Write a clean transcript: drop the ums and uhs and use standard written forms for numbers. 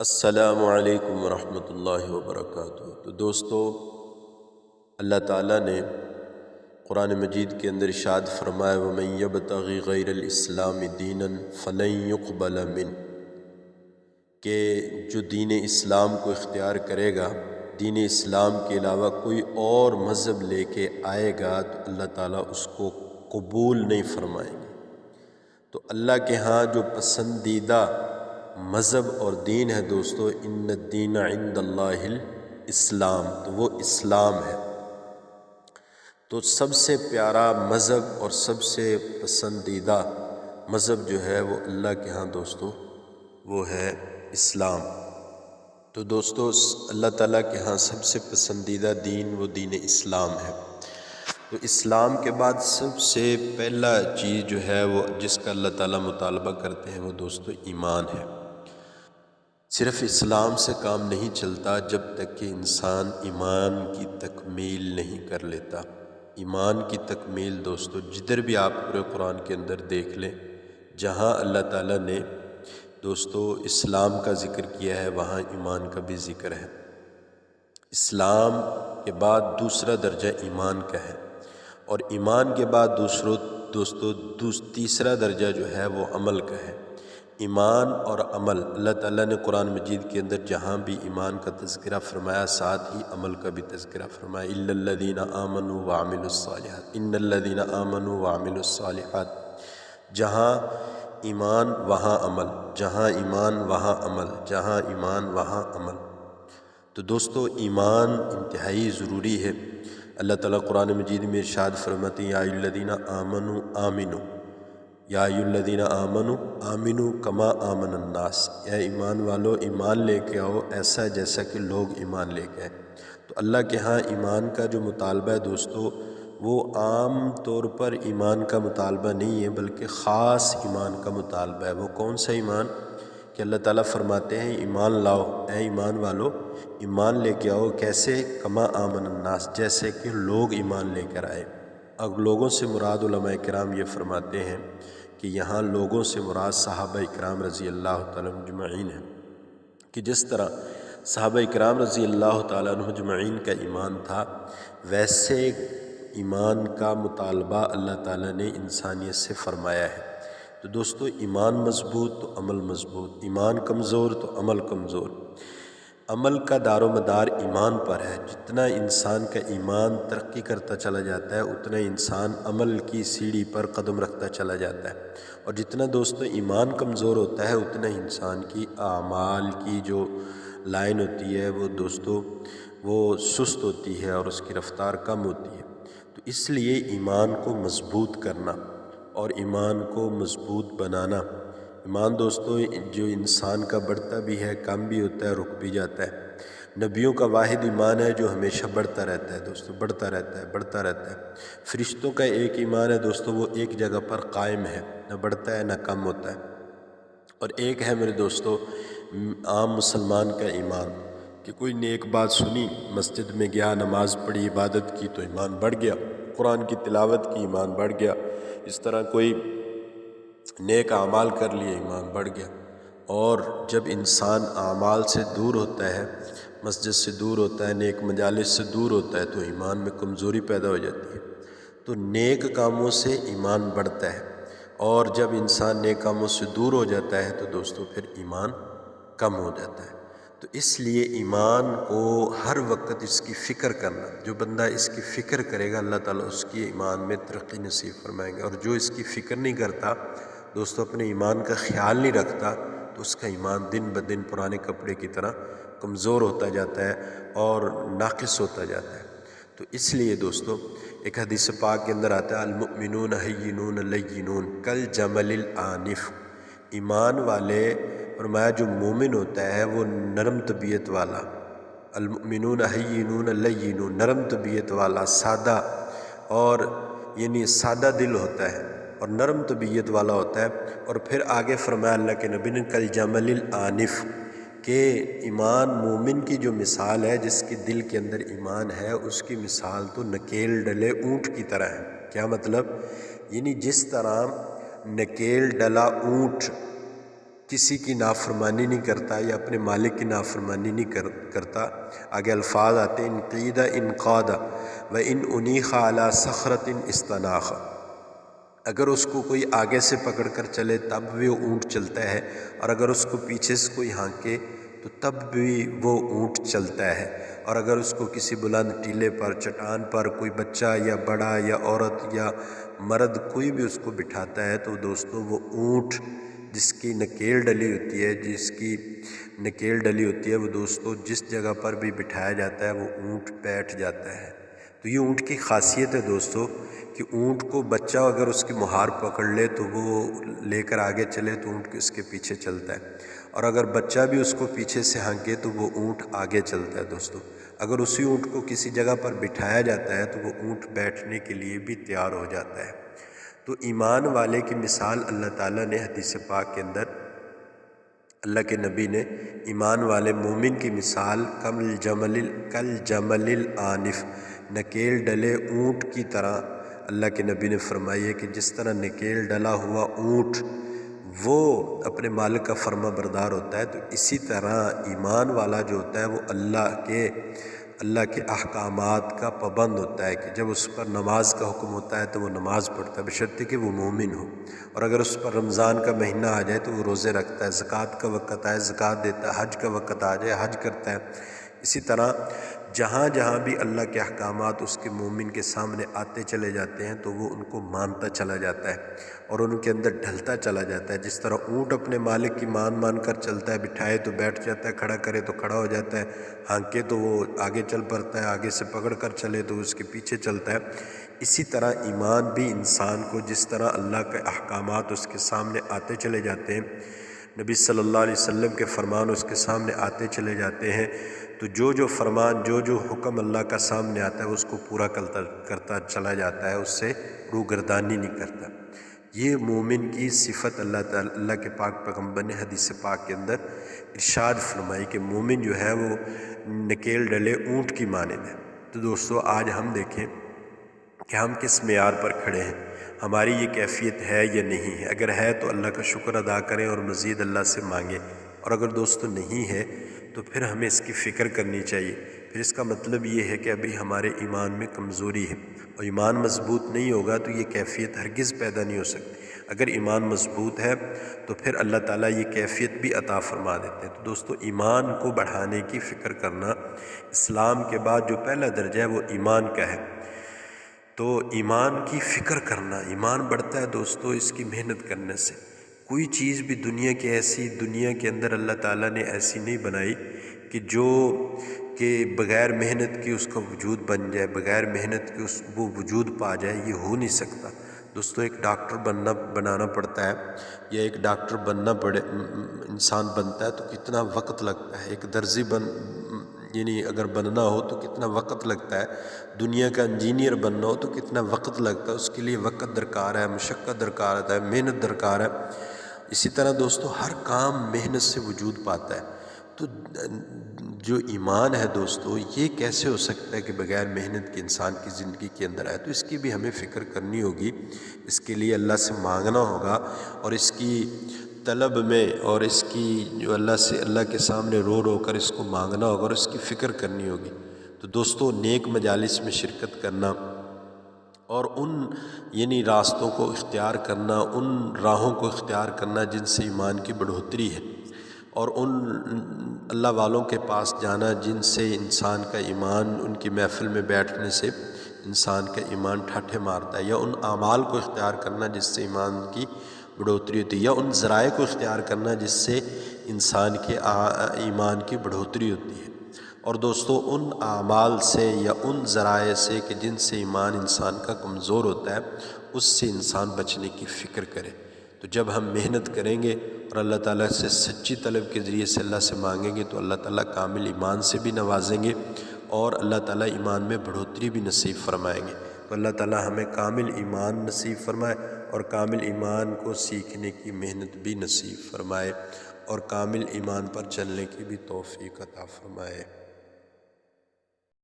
السلام علیکم ورحمۃ اللہ وبرکاتہ۔ تو دوستو، اللہ تعالیٰ نے قرآن مجید کے اندر ارشاد فرمایا وَمَن يَبْتَغِ غَيْرَ الْإِسْلَامِ دِينًا فَلَن يُقْبَلَ مِنْهُ، کہ جو دین اسلام کو اختیار کرے گا، دین اسلام کے علاوہ کوئی اور مذہب لے کے آئے گا تو اللہ تعالیٰ اس کو قبول نہیں فرمائیں گے۔ تو اللہ کے ہاں جو پسندیدہ مذہب اور دین ہے دوستو، ان الدین عند اللہ الاسلام، تو وہ اسلام ہے۔ تو سب سے پیارا مذہب اور سب سے پسندیدہ مذہب جو ہے وہ اللہ کے ہاں دوستو وہ ہے اسلام۔ تو دوستو اللہ تعالیٰ کے ہاں سب سے پسندیدہ دین وہ دین اسلام ہے۔ تو اسلام کے بعد سب سے پہلا چیز جو ہے وہ جس کا اللہ تعالیٰ مطالبہ کرتے ہیں وہ دوستو ایمان ہے۔ صرف اسلام سے کام نہیں چلتا جب تک کہ انسان ایمان کی تکمیل نہیں کر لیتا۔ ایمان کی تکمیل دوستو جدھر بھی آپ پورے قرآن کے اندر دیکھ لیں، جہاں اللہ تعالیٰ نے دوستو اسلام کا ذکر کیا ہے وہاں ایمان کا بھی ذکر ہے۔ اسلام کے بعد دوسرا درجہ ایمان کا ہے، اور ایمان کے بعد تیسرا درجہ جو ہے وہ عمل کا ہے۔ ایمان اور عمل، اللہ تعالیٰ نے قرآن مجید کے اندر جہاں بھی ایمان کا تذکرہ فرمایا ساتھ ہی عمل کا بھی تذکرہ فرمایا، اِلَّا الَّذِينَ آمَنُوا وَعَمِلُوا الصَّالِحَاتِ، إِنَّ الَّذِينَ آمَنُوا وَعَمِلُوا الصَّالِحَاتِ۔ جہاں ایمان وہاں عمل، جہاں ایمان وہاں عمل، جہاں ایمان وہاں عمل۔ تو دوستو ایمان انتہائی ضروری ہے۔ اللہ تعالیٰ قرآن مجید میں ارشاد فرماتے ہیں یا ایھا الذین آمنوا آمنوا، یا ایھا الذین آمنوا آمنوا کما آمن الناس، اے ایمان والو ایمان لے کے آؤ ایسا جیسا کہ لوگ ایمان لے کے آئے۔ تو اللہ کے ہاں ایمان کا جو مطالبہ ہے دوستو وہ عام طور پر ایمان کا مطالبہ نہیں ہے بلکہ خاص ایمان کا مطالبہ ہے۔ وہ کون سا ایمان کہ اللہ تعالیٰ فرماتے ہیں ایمان لاؤ، اے ایمان والو ایمان لے کے آؤ، کیسے؟ کما آمن الناس، جیسے کہ لوگ ایمان لے کر آئے۔ اب لوگوں سے مراد علماء کرام یہ فرماتے ہیں کہ یہاں لوگوں سے مراد صحابہ اکرام رضی اللہ تعالیٰ عنہم اجمعین ہیں، کہ جس طرح صحابہ اکرام رضی اللہ تعالیٰ عنہم اجمعین کا ایمان تھا ویسے ایمان کا مطالبہ اللہ تعالیٰ نے انسانیت سے فرمایا ہے۔ تو دوستو ایمان مضبوط تو عمل مضبوط، ایمان کمزور تو عمل کمزور۔ عمل کا دار و مدار ایمان پر ہے۔ جتنا انسان کا ایمان ترقی کرتا چلا جاتا ہے اتنا انسان عمل کی سیڑھی پر قدم رکھتا چلا جاتا ہے، اور جتنا دوستو ایمان کمزور ہوتا ہے اتنا انسان کی اعمال کی جو لائن ہوتی ہے وہ دوستو وہ سست ہوتی ہے اور اس کی رفتار کم ہوتی ہے۔ تو اس لیے ایمان کو مضبوط کرنا اور ایمان کو مضبوط بنانا، ایمان دوستو جو انسان کا بڑھتا بھی ہے کم بھی ہوتا ہے رک بھی جاتا ہے۔ نبیوں کا واحد ایمان ہے جو ہمیشہ بڑھتا رہتا ہے دوستو، بڑھتا رہتا ہے، بڑھتا رہتا ہے۔ فرشتوں کا ایک ایمان ہے دوستو وہ ایک جگہ پر قائم ہے، نہ بڑھتا ہے نہ کم ہوتا ہے۔ اور ایک ہے میرے دوستو عام مسلمان کا ایمان، کہ کوئی نیک بات سنی، مسجد میں گیا، نماز پڑھی، عبادت کی تو ایمان بڑھ گیا، قرآن کی تلاوت کی ایمان بڑھ گیا، اس طرح کوئی نیک اعمال کر لیے ایمان بڑھ گیا۔ اور جب انسان اعمال سے دور ہوتا ہے، مسجد سے دور ہوتا ہے، نیک مجالس سے دور ہوتا ہے تو ایمان میں کمزوری پیدا ہو جاتی ہے۔ تو نیک کاموں سے ایمان بڑھتا ہے، اور جب انسان نیک کاموں سے دور ہو جاتا ہے تو دوستو پھر ایمان کم ہو جاتا ہے۔ تو اس لیے ایمان کو ہر وقت اس کی فکر کرنا، جو بندہ اس کی فکر کرے گا اللہ تعالیٰ اس کی ایمان میں ترقی نصیب فرمائیں گے، اور جو اس کی فکر نہیں کرتا دوستو، اپنے ایمان کا خیال نہیں رکھتا، تو اس کا ایمان دن بدن پرانے کپڑے کی طرح کمزور ہوتا جاتا ہے اور ناقص ہوتا جاتا ہے۔ تو اس لیے دوستو ایک حدیث پاک کے اندر آتا ہے المؤمنون ہینون لینون کالجمل العنف، ایمان والے فرمایا جو مومن ہوتا ہے وہ نرم طبیعت والا، المؤمنون ہینون لینون، نرم طبیعت والا، سادہ، اور یعنی سادہ دل ہوتا ہے اور نرم طبیعت والا ہوتا ہے۔ اور پھر آگے فرمایا اللہ کے نبی نے کالجمل العنف، کہ ایمان مومن کی جو مثال ہے، جس کے دل کے اندر ایمان ہے، اس کی مثال تو نکیل ڈلے اونٹ کی طرح ہے۔ کیا مطلب؟ یعنی جس طرح نکیل ڈلا اونٹ کسی کی نافرمانی نہیں کرتا یا اپنے مالک کی نافرمانی نہیں کرتا۔ آگے الفاظ آتے ہیں انقید انقاد و ان انیخ علی صخرۃ استناخ، اگر اس کو کوئی آگے سے پکڑ کر چلے تب بھی وہ اونٹ چلتا ہے، اور اگر اس کو پیچھے سے کوئی ہانکے تو تب بھی وہ اونٹ چلتا ہے، اور اگر اس کو کسی بلند ٹیلے پر چٹان پر کوئی بچہ یا بڑا یا عورت یا مرد کوئی بھی اس کو بٹھاتا ہے تو دوستو وہ اونٹ جس کی نکیل ڈلی ہوتی ہے وہ دوستو جس جگہ پر بھی بٹھایا جاتا ہے وہ اونٹ بیٹھ جاتا ہے۔ تو یہ اونٹ کی خاصیت ہے دوستو کہ اونٹ کو بچہ اگر اس کی مہار پکڑ لے تو وہ لے کر آگے چلے تو اونٹ اس کے پیچھے چلتا ہے، اور اگر بچہ بھی اس کو پیچھے سے ہانکے تو وہ اونٹ آگے چلتا ہے۔ دوستو اگر اسی اونٹ کو کسی جگہ پر بٹھایا جاتا ہے تو وہ اونٹ بیٹھنے کے لیے بھی تیار ہو جاتا ہے۔ تو ایمان والے کی مثال اللہ تعالیٰ نے حدیث پاک کے اندر اللہ کے نبی نے ایمان والے مومن کی مثال کل جمل العنف، نکیل ڈلے اونٹ کی طرح اللہ کے نبی نے فرمائی ہے کہ جس طرح نکیل ڈلا ہوا اونٹ وہ اپنے مالک کا فرما بردار ہوتا ہے، تو اسی طرح ایمان والا جو ہوتا ہے وہ اللہ کے احکامات کا پابند ہوتا ہے، کہ جب اس پر نماز کا حکم ہوتا ہے تو وہ نماز پڑھتا ہے بشرطے کہ وہ مومن ہو، اور اگر اس پر رمضان کا مہینہ آ جائے تو وہ روزے رکھتا ہے، زکوٰۃ کا وقت آئے زکوٰۃ دیتا ہے، حج کا وقت آ جائے حج کرتا ہے۔ اسی طرح جہاں جہاں بھی اللہ کے احکامات اس کے مومن کے سامنے آتے چلے جاتے ہیں تو وہ ان کو مانتا چلا جاتا ہے اور ان کے اندر ڈھلتا چلا جاتا ہے۔ جس طرح اونٹ اپنے مالک کی مان کر چلتا ہے، بٹھائے تو بیٹھ جاتا ہے، کھڑا کرے تو کھڑا ہو جاتا ہے، ہانکے تو وہ آگے چل پڑتا ہے، آگے سے پکڑ کر چلے تو اس کے پیچھے چلتا ہے۔ اسی طرح ایمان بھی انسان کو جس طرح اللہ کے احکامات اس کے سامنے آتے چلے جاتے ہیں، نبی صلی اللہ علیہ وسلم کے فرمان اس کے سامنے آتے چلے جاتے ہیں، تو جو فرمان جو حکم اللہ کا سامنے آتا ہے اس کو پورا کرتا چلا جاتا ہے، اس سے روگردانی نہیں کرتا۔ یہ مومن کی صفت اللہ کے پاک پیغمبر نے حدیث پاک کے اندر ارشاد فرمائی کہ مومن جو ہے وہ نکیل ڈلے اونٹ کی مانند ہے۔ تو دوستو آج ہم دیکھیں کہ ہم کس معیار پر کھڑے ہیں، ہماری یہ کیفیت ہے یا نہیں ہے۔ اگر ہے تو اللہ کا شکر ادا کریں اور مزید اللہ سے مانگیں، اور اگر دوستو نہیں ہے تو پھر ہمیں اس کی فکر کرنی چاہیے۔ پھر اس کا مطلب یہ ہے کہ ابھی ہمارے ایمان میں کمزوری ہے، اور ایمان مضبوط نہیں ہوگا تو یہ کیفیت ہرگز پیدا نہیں ہو سکتی۔ اگر ایمان مضبوط ہے تو پھر اللہ تعالیٰ یہ کیفیت بھی عطا فرما دیتے ہیں۔ تو دوستو ایمان کو بڑھانے کی فکر کرنا، اسلام کے بعد جو پہلا درجہ ہے وہ ایمان کا ہے، تو ایمان کی فکر کرنا، ایمان بڑھتا ہے دوستو اس کی محنت کرنے سے۔ کوئی چیز بھی دنیا کے اندر اللہ تعالیٰ نے ایسی نہیں بنائی کہ بغیر محنت کے اس کا وجود بن جائے، بغیر محنت کے وہ وجود پا جائے، یہ ہو نہیں سکتا۔ دوستو ایک ڈاکٹر بنانا پڑتا ہے، یا ایک ڈاکٹر انسان بنتا ہے تو کتنا وقت لگتا ہے، ایک درزی یعنی اگر بننا ہو تو کتنا وقت لگتا ہے، دنیا کا انجینئر بننا ہو تو کتنا وقت لگتا ہے، اس کے لیے وقت درکار ہے، مشقت درکار ہے، محنت درکار ہے۔ اسی طرح دوستو ہر کام محنت سے وجود پاتا ہے۔ تو جو ایمان ہے دوستو یہ کیسے ہو سکتا ہے کہ بغیر محنت کے انسان کی زندگی کے اندر آئے؟ تو اس کی بھی ہمیں فکر کرنی ہوگی، اس کے لیے اللہ سے مانگنا ہوگا، اور اس کی طلب میں اور اس کی جو اللہ کے سامنے رو کر اس کو مانگنا ہوگا اور اس کی فکر کرنی ہوگی۔ تو دوستو نیک مجالس میں شرکت کرنا اور ان راستوں کو اختیار کرنا، ان راہوں کو اختیار کرنا جن سے ایمان کی بڑھوتری ہے، اور ان اللہ والوں کے پاس جانا جن سے انسان کا ایمان، ان کی محفل میں بیٹھنے سے انسان کا ایمان ٹھاٹھے مارتا ہے، یا ان اعمال کو اختیار کرنا جس سے ایمان کی بڑھوتری ہوتی ہے، یا ان ذرائع کو اختیار کرنا جس سے انسان کے ایمان کی بڑھوتری ہوتی ہے۔ اور دوستو ان اعمال سے یا ان ذرائع سے کہ جن سے ایمان انسان کا کمزور ہوتا ہے، اس سے انسان بچنے کی فکر کرے۔ تو جب ہم محنت کریں گے اور اللہ تعالیٰ سے سچی طلب کے ذریعے سے اللہ سے مانگیں گے تو اللہ تعالیٰ کامل ایمان سے بھی نوازیں گے، اور اللہ تعالیٰ ایمان میں بڑھوتری بھی نصیب فرمائیں گے۔ تو اللہ تعالیٰ ہمیں کامل ایمان نصیب فرمائے، اور کامل ایمان کو سیکھنے کی محنت بھی نصیب فرمائے، اور کامل ایمان پر چلنے کی بھی توفیق عطا فرمائے۔